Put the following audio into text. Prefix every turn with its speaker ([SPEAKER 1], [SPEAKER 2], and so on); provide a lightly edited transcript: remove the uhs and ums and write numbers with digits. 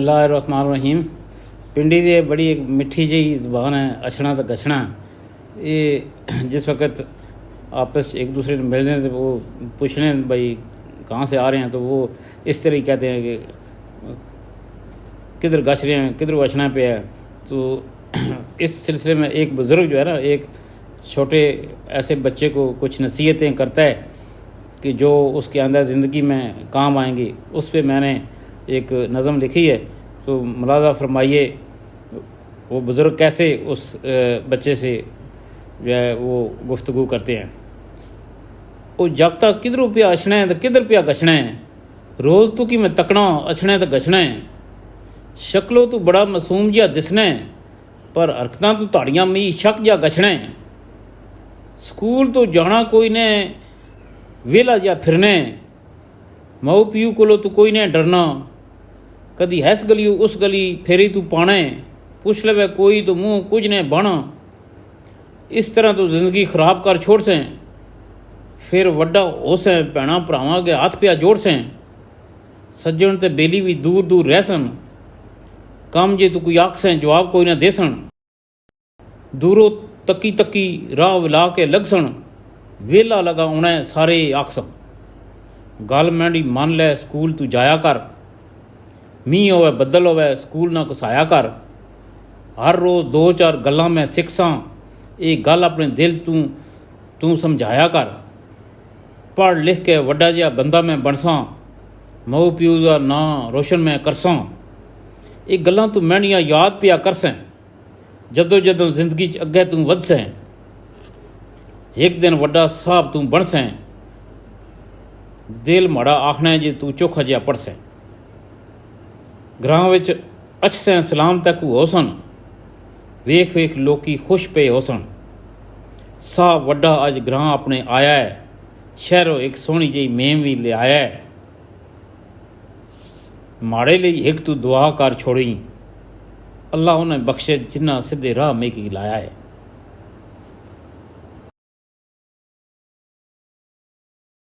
[SPEAKER 1] बिस्मिल्लाहिर्रहमानिर्रहीम। पिंडी ਦੀ बड़ी एक मिठी जी ज़बान है अछना तो गछना। ये जिस वक्त आपस एक दूसरे से मिलने तो वो पूछने भाई कहाँ से आ रहे हैं, तो वो इस तरह ही कहते हैं कि किधर गछ रहे हैं, किधर गछना पे है। तो इस सिलसिले में एक बुज़ुर्ग जो है ना, एक छोटे ऐसे बच्चे को कुछ नसीहतें करता है कि जो उसके अंदर ज़िंदगी में काम आएंगी। उस पर मैंने एक नज़म लिखी है, तो मुलाज़ा फरमाइए वो बुज़ुर्ग कैसे उस बच्चे से जो है वो गुफ्तगू करते हैं। वो जागता किधरों पिया अछना है तो किधर पिया गछना है, रोज़ तू कि मैं तकना अछना है तो गछना है। शक्लो तू बड़ा मासूम जिहा दिसना है, पर हरकतां तू ताड़ियां मी शक जिहा गछना है। स्कूल तो जाना कोई ने वेला जिहा फिरना है, माऊ पिऊ कोलों तू कोई ने डरना। कदी हैस गली उस गली फेरी तू पाना है, पुछ लवे कोई तो मुँह कुछ ने बाना। इस तरह तो जिंदगी खराब कर छोड़ सें, फिर वड्डा हो सें भैणा भरावां के हाथ पिया जोड़ सें। सज्जन ते बेली भी दूर दूर रह सन, कम जे तू कोई आख सें जवाब कोई ना दे सन। दूरों तकी तकी राह विला के लग सन, वेला लगा उन्हें सारे आखसन। गल मैंडी मन लै स्कूल तू जाया कर, मीह होवे बदल होवे स्कूल ना घसाया कर। हर रोज़ दो चार गल्लां मैं सिखसां, ये गल अपने दिल तू समझाया कर। पढ़ लिख के वड्डा जिहा बंदा मैं बनसां, माऊ प्यू दा नां रोशन मैं करसां। ये गल्लां तू मैंडियां याद पिया करसें, जदों जदों जिंदगी च अग्गे तू वधसें। एक दिन वड्डा साहब तू बनसें, दिल माड़ा आखना जे तू चोखा जिहा पढ़सें। ग्रां विच अछसें सलाम तक हो सन, वेख वेख लोकी खुश पे हो सन। साहब वड्डा अज ग्रां अपने आया है, शहरों एक सोहनी जी मेम भी ले आया है। माड़े लिए एक तू दुआ कर छोड़ी, अल्लाह उन्हें बख्शे जिन्ना सीधे राह में की लाया है।